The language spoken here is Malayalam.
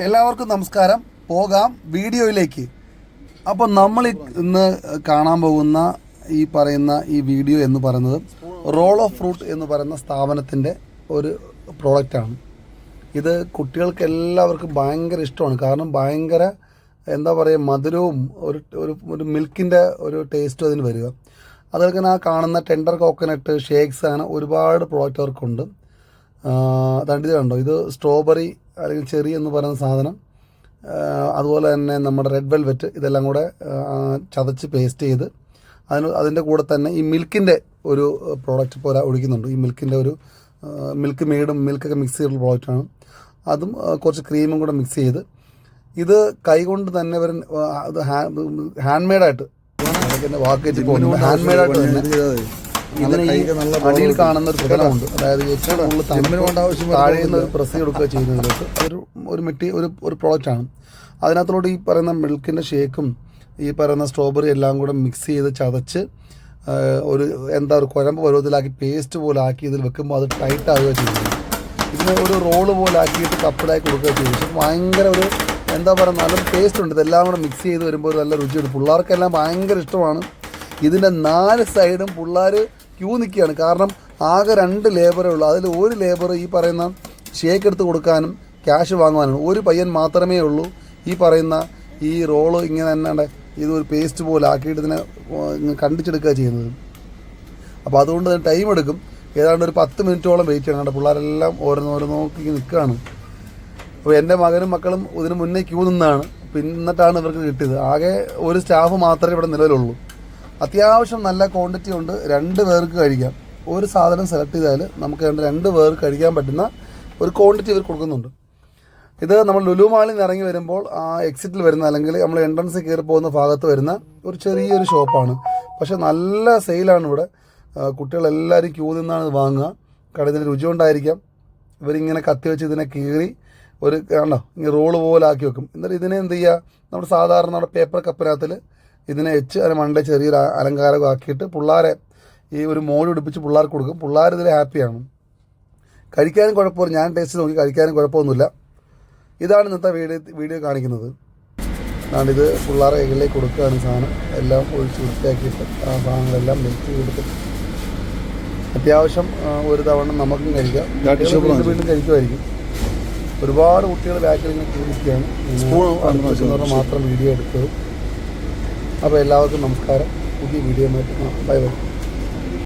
എല്ലാവർക്കും നമസ്കാരം. പോകാം വീഡിയോയിലേക്ക്. അപ്പോൾ നമ്മൾ ഇന്ന് കാണാൻ പോകുന്ന ഈ പറയുന്ന ഈ വീഡിയോ എന്ന് പറയുന്നത് റോൾ ഓഫ് ഫ്രൂട്ട് എന്ന് പറയുന്ന സ്ഥാപനത്തിൻ്റെ ഒരു പ്രോഡക്റ്റാണ്. ഇത് കുട്ടികൾക്ക് എല്ലാവർക്കും ഭയങ്കര ഇഷ്ടമാണ്. കാരണം ഭയങ്കര എന്താ പറയുക, മധുരവും ഒരു ഒരു മിൽക്കിൻ്റെ ഒരു ടേസ്റ്റും അതിന് വരിക. അതുപോലെ തന്നെ ആ കാണുന്ന ടെൻഡർ കോക്കനട്ട് ഷേക്സ് അങ്ങനെ ഒരുപാട് പ്രോഡക്റ്റ് അവർക്കുണ്ട്. ഇത് കണ്ടോ, ഇത് സ്ട്രോബെറി അല്ലെങ്കിൽ ചെറി എന്ന് പറയുന്ന സാധനം, അതുപോലെ തന്നെ നമ്മുടെ റെഡ് വെൽവെറ്റ്, ഇതെല്ലാം കൂടെ ചതച്ച് പേസ്റ്റ് ചെയ്ത് അതിൻ്റെ കൂടെ തന്നെ ഈ മിൽക്കിൻ്റെ ഒരു പ്രോഡക്റ്റ് പോലെ ഒഴിക്കുന്നുണ്ട്. ഈ മിൽക്കിൻ്റെ ഒരു മിൽക്ക് മെയ്ഡും മിൽക്കൊക്കെ മിക്സ് ചെയ്തിട്ടുള്ള പ്രോഡക്റ്റാണ്. അതും കുറച്ച് ക്രീമും കൂടെ മിക്സ് ചെയ്ത് ഇത് കൈകൊണ്ട് തന്നെ ഇവർ അത് ഹാൻഡ് മെയ്ഡായിട്ട് വാക്കേറ്റ് പോകുന്നു. ഹാൻഡ് മെയ്ഡായിട്ട് തന്നെ ഇതിന് ഈ അടിയിൽ കാണുന്ന ഒരു പ്രതലമുണ്ട്. അതായത് ഏറ്റവും കൂടുതൽ താഴെയുന്ന ഒരു പ്രസ് കൊടുക്കുക ചെയ്യുന്നതിലോട്ട് ഒരു പ്രോഡക്റ്റാണ്. അതിനകത്തോട് ഈ പറയുന്ന മിൽക്കിൻ്റെ ഷേക്കും ഈ പറയുന്ന സ്ട്രോബെറി എല്ലാം കൂടെ മിക്സ് ചെയ്ത് ചതച്ച് ഒരു കുഴമ്പ് പരുവത്തിലാക്കി പേസ്റ്റ് പോലെ ആക്കി ഇതിൽ വെക്കുമ്പോൾ അത് ടൈറ്റ് ആവുക ചെയ്യുന്നത്. ഇതിന് ഒരു റോള് പോലെ ആക്കിയിട്ട് കപ്പിലാക്കി കൊടുക്കുക ചെയ്യും. പക്ഷെ ഭയങ്കര ഒരു എന്താ പറയുക, നല്ലൊരു ടേസ്റ്റ് ഉണ്ട്. ഇതെല്ലാം കൂടെ മിക്സ് ചെയ്ത് വരുമ്പോൾ ഒരു നല്ല രുചിയുണ്ട്. പിള്ളേർക്കെല്ലാം ഭയങ്കര ഇഷ്ടമാണ്. ഇതിൻ്റെ 4 സൈഡും പിള്ളേർ ക്യൂ നിൽക്കുകയാണ്. കാരണം ആകെ 2 ലേബറേ ഉള്ളൂ. അതിൽ ഒരു ലേബർ ഈ പറയുന്ന ഷേക്ക് എടുത്ത് കൊടുക്കാനും ക്യാഷ് വാങ്ങുവാനാണ്. ഒരു പയ്യൻ മാത്രമേ ഉള്ളൂ ഈ പറയുന്ന ഈ റോള് ഇങ്ങനെ തന്നെ ഇതൊരു പേസ്റ്റ് പോലെ ആക്കിയിട്ട് ഇതിനെ കണ്ടിച്ചെടുക്കുക ചെയ്യുന്നത്. അപ്പോൾ അതുകൊണ്ട് ടൈം എടുക്കും. ഏതാണ്ട് ഒരു 10 മിനിറ്റോളം വെയിറ്റ് ചെയ്യണം. കേട്ടോ, പിള്ളേരെല്ലാം ഓരോന്നോരോ നോക്കി നിൽക്കുകയാണ്. അപ്പോൾ എൻ്റെ മകനും മക്കളും ഇതിന് മുന്നേ ക്യൂ നിന്നാണ്, എന്നിട്ടാണ് ഇവർക്ക് കിട്ടിയത്. ആകെ ഒരു സ്റ്റാഫ് മാത്രമേ ഇവിടെ നിലവിലുള്ളൂ. അത്യാവശ്യം നല്ല ക്വാണ്ടിറ്റി ഉണ്ട്. 2 പേർക്ക് കഴിക്കാം. ഒരു സാധനം സെലക്ട് ചെയ്താൽ നമുക്ക് 2 പേർക്ക് കഴിക്കാൻ പറ്റുന്ന ഒരു ക്വാണ്ടിറ്റി ഇവർ കൊടുക്കുന്നുണ്ട്. ഇത് നമ്മൾ ലുലു മാളിൽ നിന്ന് ഇറങ്ങി വരുമ്പോൾ ആ എക്സിറ്റിൽ വരുന്ന, അല്ലെങ്കിൽ നമ്മൾ എൻട്രൻസിൽ കയറി പോകുന്ന ഭാഗത്ത് വരുന്ന ഒരു ചെറിയൊരു ഷോപ്പാണ്. പക്ഷെ നല്ല സെയിലാണ് ഇവിടെ. കുട്ടികളെല്ലാവരും ക്യൂ നിന്നാണ് ഇത് വാങ്ങുക. കടയിൽ രുചി കൊണ്ടായിരിക്കാം ഇവരിങ്ങനെ കത്തി വെച്ച് ഇതിനെ കീറി കണ്ടോ ഇങ്ങനെ റോള് പോലെ ആക്കി വെക്കും. എന്നിട്ട് ഇതിനെ എന്ത് ചെയ്യുക, നമ്മുടെ സാധാരണ നമ്മുടെ പേപ്പർ കപ്പിനകത്തിൽ ഇതിനെ വെച്ച് അതിന് മണ്ടേ ചെറിയൊരു അലങ്കാരം ആക്കിയിട്ട് പിള്ളേരെ ഈ ഒരു മോഴ് പിടിപ്പിച്ച് പിള്ളേർക്ക് കൊടുക്കും. പിള്ളേർ ഇതിൽ ഹാപ്പിയാണ്. കഴിക്കാനും കുഴപ്പമില്ല. ഞാൻ ടേസ്റ്റ് നോക്കി, കഴിക്കാനും കുഴപ്പമൊന്നുമില്ല. ഇതാണ് ഇന്നത്തെ വീഡിയോ കാണിക്കുന്നത്. ഇത് പിള്ളേരെ കൈകളിലേക്ക് കൊടുക്കുകയാണ്. സാധനം എല്ലാം ഒഴിച്ച് വൃത്തിയാക്കിയിട്ട് ആ സാധനങ്ങളെല്ലാം വെച്ച് കൊടുത്ത് അത്യാവശ്യം ഒരു തവണ നമുക്കും കഴിക്കാം. വീണ്ടും കഴിക്കുമായിരിക്കും. ഒരുപാട് കുട്ടികൾ ബാക്കിൽ ഇങ്ങനെ കൂടിയിരിക്കുകയാണ്. മാത്രം വീഡിയോ എടുത്തത്. അപ്പോൾ എല്ലാവർക്കും നമസ്കാരം. പുതിയ വീഡിയോ ബൈ ബൈ.